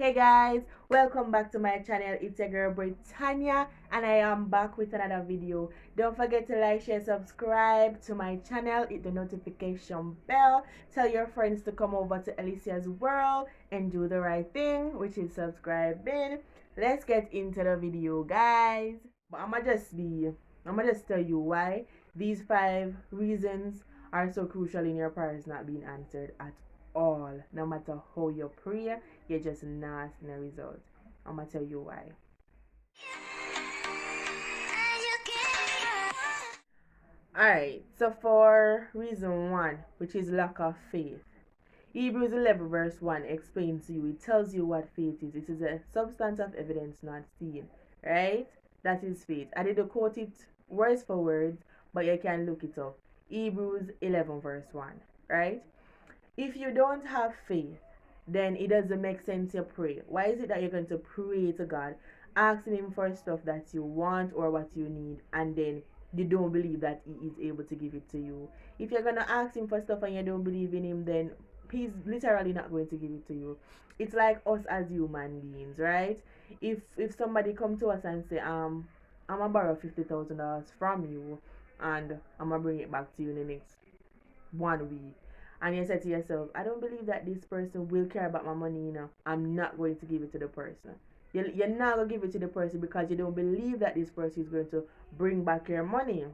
Hey guys, welcome back to my channel. It's your girl Britannia and I am back with another video. Don't forget to like, share, subscribe to my channel, hit the notification bell, tell your friends to come over to Alicia's world and do the right thing, which is subscribing. Let's get into the video, guys. But I'ma just tell you why these 5 reasons are so crucial in your prayers not being answered at all. No matter how you pray, you're just not seeing a result. I'm gonna tell you why. Alright, so for reason 1, which is lack of faith, Hebrews 11 verse 1 explains to you, it tells you what faith is. It is a substance of evidence not seen, right? That is faith. I didn't quote it words for words, but you can look it up. Hebrews 11 verse 1, right? If you don't have faith, then it doesn't make sense to pray. Why is it that you're going to pray to God, asking Him for stuff that you want or what you need, and then you don't believe that He is able to give it to you? If you're going to ask Him for stuff and you don't believe in Him, then He's literally not going to give it to you. It's like us as human beings, right? If somebody come to us and say, I'm gonna borrow $50,000 from you, and I'm gonna bring it back to you in the next 1 week, and you say to yourself, I don't believe that this person will care about my money, I'm not going to give it to the person. You're not going to give it to the person because you don't believe that this person is going to bring back your money,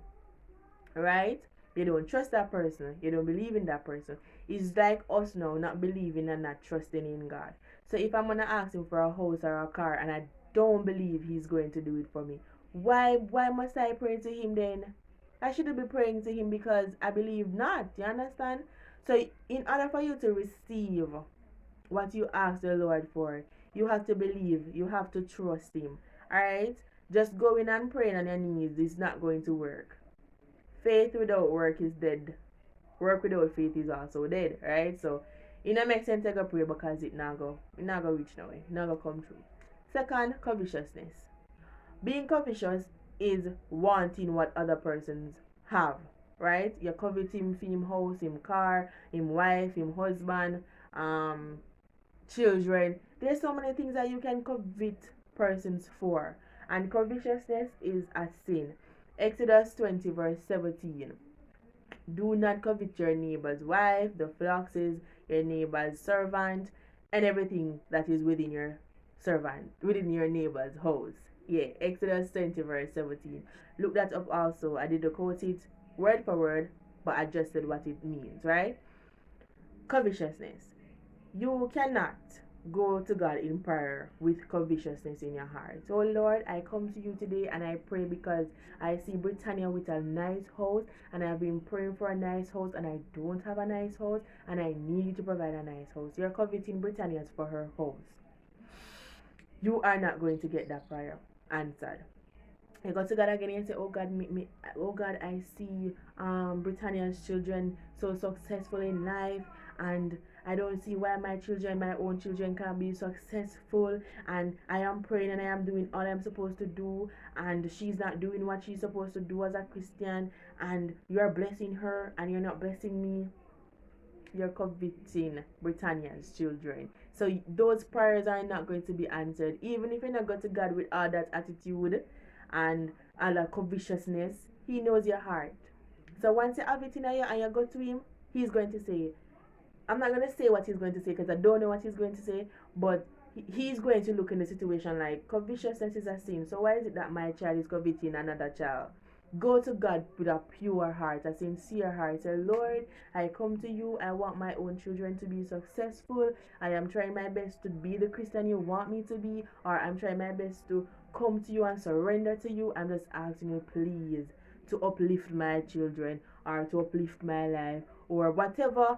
right? You don't trust that person. You don't believe in that person. It's like us now not believing and not trusting in God. So if I'm going to ask Him for a house or a car and I don't believe He's going to do it for me, why must I pray to Him then? I shouldn't be praying to Him because I believe not. You understand? So in order for you to receive what you ask the Lord for, you have to believe, you have to trust Him. Alright? Just going and praying on your knees is not going to work. Faith without work is dead. Work without faith is also dead. Right? So it don't make sense to go pray because it not go reach nowhere. It not go come true. Second, covetousness. Being covetous is wanting what other persons have, right? You covet him for him house, him car, him wife, him husband, children. There's so many things that you can covet persons for. And covetousness is a sin. Exodus 20 verse 17. Do not covet your neighbor's wife, the foxes, your neighbor's servant, and everything that is within your neighbor's house. Yeah, Exodus 20 verse 17. Look that up also. I didn't quote it word for word, but I just said what it means, right? Covetousness. You cannot go to God in prayer with covetousness in your heart. So Lord, I come to you today and I pray because I see Britannia with a nice house and I've been praying for a nice house and I don't have a nice house and I need you to provide a nice house. You're coveting Britannia's for her house. You are not going to get that prayer answered. You go to God again and say, oh God, oh God, I see Britannia's children so successful in life, and I don't see why my own children can't be successful, and I am praying and I am doing all I'm supposed to do, and she's not doing what she's supposed to do as a Christian, and you're blessing her and you're not blessing me. You're coveting Britannia's children. So those prayers are not going to be answered. Even if you not go to God with all that attitude and all that covetousness, He knows your heart. So once you have it in you and you go to Him, He's going to say, I'm not going to say what He's going to say because I don't know what He's going to say, but He's going to look in the situation like covetousness is a sin. So why is it that my child is coveting another child? Go to God with a pure heart, a sincere heart. Say, Lord, I come to you. I want my own children to be successful. I am trying my best to be the Christian you want me to be, or I'm trying my best to come to you and surrender to you. I'm just asking you, please, to uplift my children or to uplift my life or whatever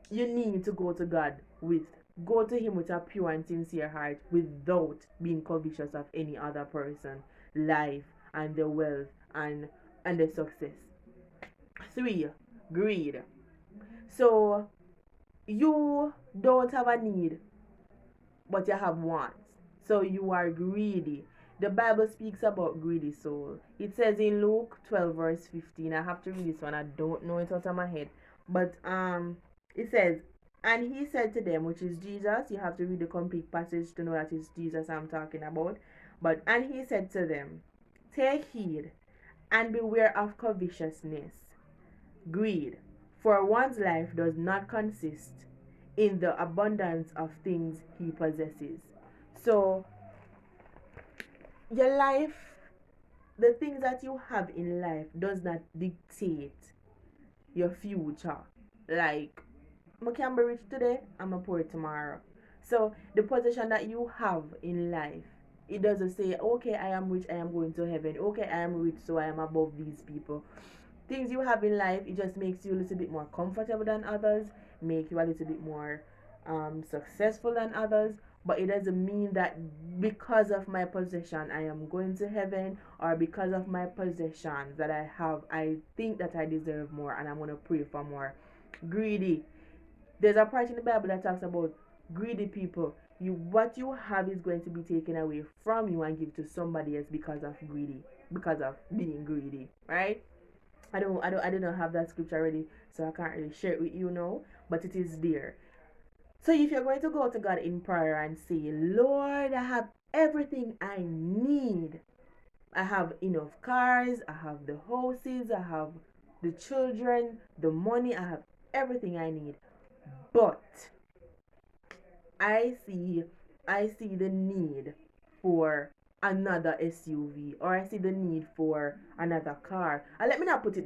you need to go to God with. Go to Him with a pure and sincere heart without being covetous of any other person, life, and the wealth and the success. 3, greed. So you don't have a need, but you have wants. So you are greedy. The Bible speaks about greedy soul. It says in Luke 12 verse 15. I have to read this one. I don't know it out of my head. But it says, And he said to them, which is Jesus, you have to read the complete passage to know that it's Jesus I'm talking about. And he said to them, take heed and beware of covetousness, greed, for one's life does not consist in the abundance of things he possesses. So, your life, the things that you have in life, does not dictate your future. Like, I can be rich today, I'm a poor tomorrow. So the position that you have in life, it doesn't say, okay, I am rich, I am going to heaven. Okay, I am rich, so I am above these people. Things you have in life, it just makes you a little bit more comfortable than others, make you a little bit more successful than others. But it doesn't mean that because of my possession I am going to heaven, or because of my possessions that I have, I think that I deserve more and I'm going to pray for more. Greedy. There's a part in the Bible that talks about greedy people. What you have is going to be taken away from you and give to somebody else because of being greedy, right? I don't have that scripture ready, so I can't really share it with you now, but it is there. So if you're going to go to God in prayer and say, Lord, I have everything I need. I have enough cars, I have the houses, I have the children, the money, I have everything I need. But I see I see the need for another SUV, or I see the need for another car. And let me not use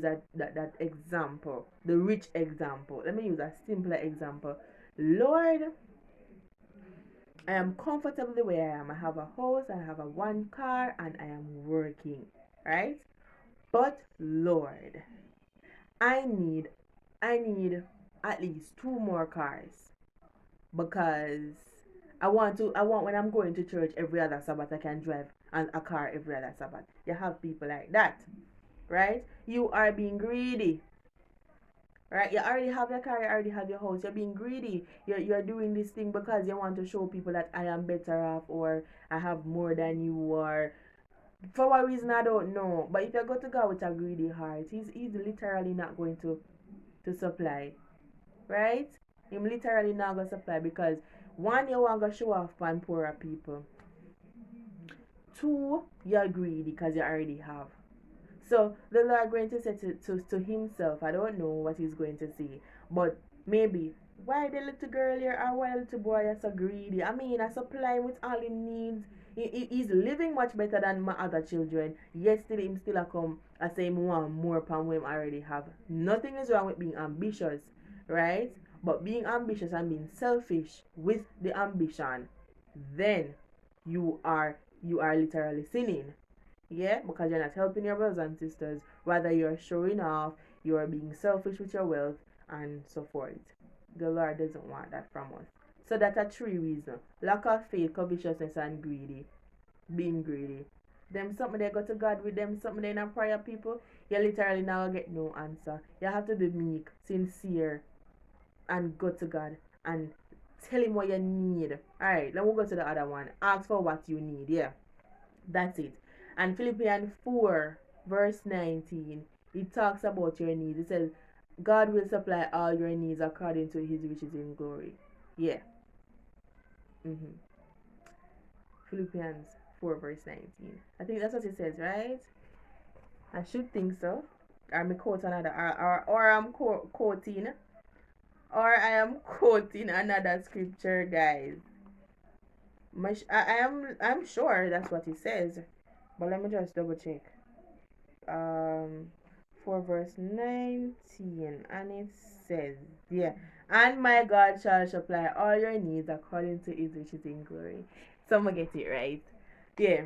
that example, the rich example. Let me use a simpler example. Lord, I am comfortable the way I am. I have a house, I have a one car, and I am working, right? But Lord, I need I need at least two more cars, because I want when I'm going to church every other Sabbath I can drive a car every other Sabbath. You have people like that, right? You are being greedy, right? You already have your car, you already have your house. You're being greedy. You're doing this thing because you want to show people that I am better off, or I have more than you, or for what reason I don't know. But if you go to God with a greedy heart, he's literally not going to supply, right? Him literally not gonna supply, because one, you want to show off on poorer people. Two, you're greedy because you already have. So the Lord going to say to himself, I don't know what he's going to say, but maybe, why the little girl here, or why the little boy is so greedy? I mean, I supply him with all he needs. He's living much better than my other children. Yet still him still a come I say him want more than what him already have. Nothing is wrong with being ambitious, right? But being ambitious and being selfish with the ambition, then you are literally sinning. Yeah, because you're not helping your brothers and sisters. Rather, you're showing off, you're being selfish with your wealth, and so forth. The Lord doesn't want that from us. So that's a three reason: lack of faith, covetousness, and greedy. Being greedy. Them something they go to God with, them something they not prayer people, you literally now get no answer. You have to be meek, sincere, and go to God and tell him what you need. Alright, then we'll go to the other one. Ask for what you need. Yeah. That's it. And Philippians 4, verse 19, it talks about your needs. It says, God will supply all your needs according to his riches in glory. Yeah. Mm-hmm. Philippians 4, verse 19. I think that's what it says, right? I should think so. I'm quoting another, or I'm quoting, or I am quoting another scripture, guys. I'm sure that's what it says, but let me just double check. 4 verse 19, and it says, yeah, and my God shall supply all your needs according to his riches in glory. Someone get it right. Yeah.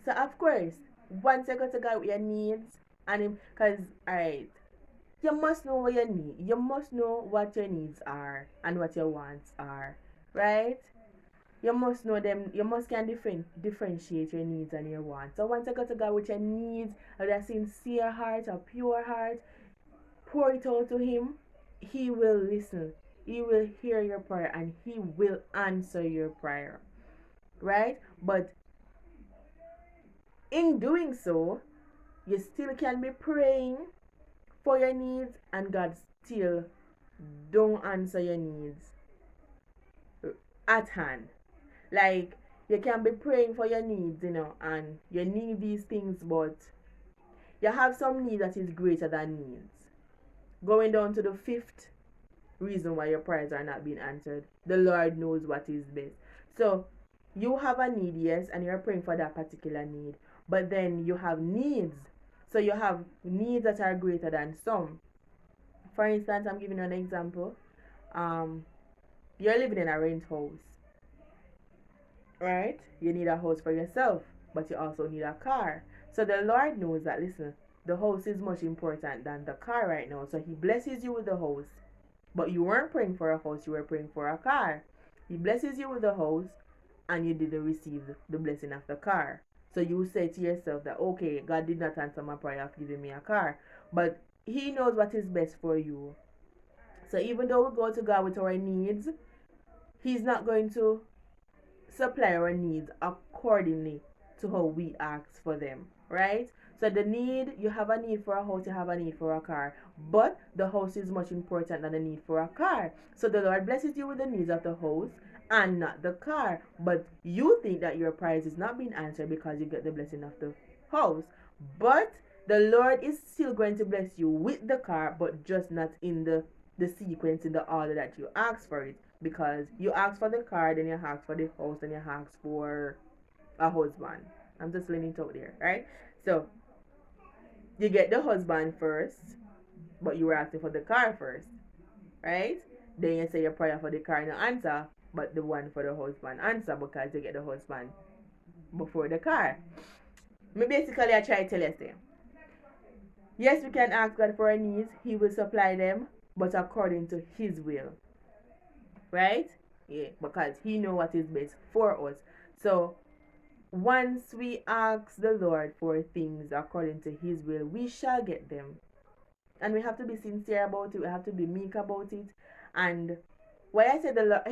So of course, once you go to God with your needs, and him, because alright, you must know what you need. You must know what your needs are and what your wants are, right? You must know them. You must can differentiate your needs and your wants. So once you go to God with your needs, with a sincere heart, a pure heart, pour it out to him. He will listen. He will hear your prayer, and he will answer your prayer, right? But in doing so, you still can be praying for your needs, and God still don't answer your needs at hand. Like, you can be praying for your needs, and you need these things, but you have some need that is greater than needs. Going down to the fifth reason why your prayers are not being answered. The Lord knows what is best. So you have a need, yes, and you're praying for that particular need. But then you have needs. So you have needs that are greater than some. For instance, I'm giving you an example. You're living in a rent house, right? You need a house for yourself, but you also need a car. So the Lord knows that, listen, the house is much important than the car right now. So He blesses you with the house. But you weren't praying for a house, you were praying for a car. He blesses you with the house, and you didn't receive the blessing of the car. So you say to yourself that, okay, God did not answer my prayer of giving me a car. But He knows what is best for you. So even though we go to God with our needs, He's not going to supply our needs accordingly to how we ask for them, right? So the need, you have a need for a house, you have a need for a car, but the house is much important than the need for a car. So the Lord blesses you with the needs of the house and not the car, but you think that your prayer is not being answered because you get the blessing of the house. But the Lord is still going to bless you with the car, but just not in the sequence, in the order that you ask for it, because you ask for the car, then you ask for the house, then you ask for a husband. I'm just laying it out there, right? So you get the husband first, but you were asking for the car first, right? Then you say your prayer for the car no answer, but the one for the husband answer because you get the husband before the car. Me basically I try to tell you, say, yes, we can ask God for our needs, He will supply them, but according to His will, right? Yeah, because He know what is best for us. So once we ask the Lord for things according to His will, we shall get them. And we have to be sincere about it. We have to be meek about it. And why I say the Lord,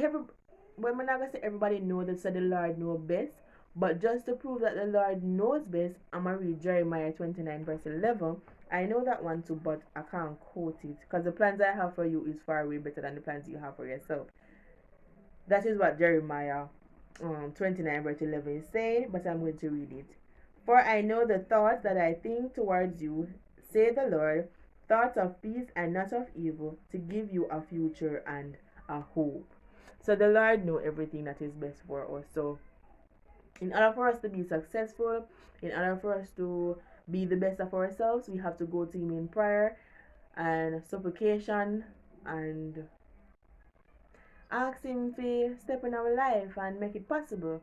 when I'm not gonna say everybody know that, so the Lord know best. But just to prove that the Lord knows best, I'm gonna read Jeremiah 29 verse 11. I know that one too, but I can't quote it because the plans I have for you is far way better than the plans you have for yourself. That is what Jeremiah 29 verse 11 is saying, but I'm going to read it. For I know the thoughts that I think towards you, say the Lord, thoughts of peace and not of evil, to give you a future and a hope. So the Lord knows everything that is best for us. So in order for us to be successful, in order for us to be the best of ourselves, we have to go to Him in prayer and supplication and ask Him to step in our life and make it possible.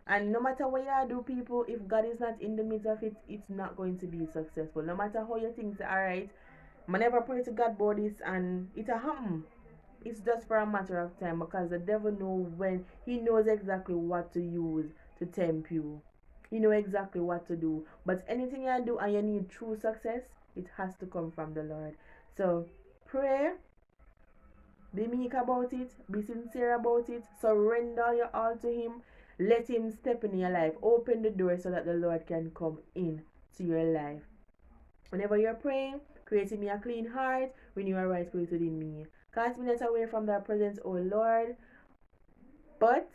And no matter what you do, people, if God is not in the midst of it, it's not going to be successful. No matter how you think, alright, I never pray to God about this and it'll happen. It's just for a matter of time because the devil knows when. He knows exactly what to use to tempt you. He knows exactly what to do. But anything you do and you need true success, it has to come from the Lord. So pray, be meek about it, be sincere about it, surrender your all to Him. Let Him step in your life. Open the door so that the Lord can come in to your life. Whenever you're praying, create in me a clean heart, renew a right spirit within me. Cast me not away from thy presence, O Lord, but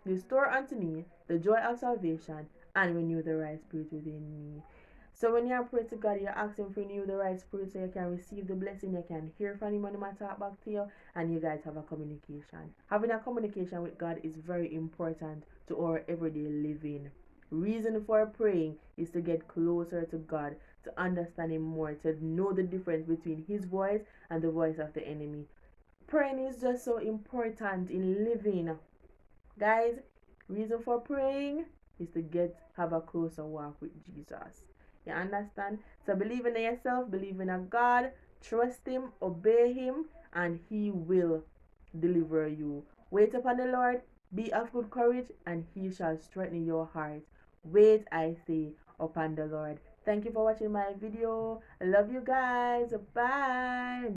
restore unto me the joy of salvation and renew the right spirit within me. So when you pray to God, you're asking for renew the right spirit so you can receive the blessing, you can hear from Him when He talk back to you, and you guys have a communication. Having a communication with God is very important to our everyday living. Reason for praying is to get closer to God, to understand Him more, to know the difference between His voice and the voice of the enemy. Praying is just so important in living. Guys, reason for praying is to have a closer walk with Jesus. You understand? So believe in yourself, believe in a God, trust Him, obey Him, and He will deliver you. Wait upon the Lord, be of good courage, and He shall strengthen your heart. Wait, I say, upon the Lord. Thank you for watching my video. I love you guys. Bye.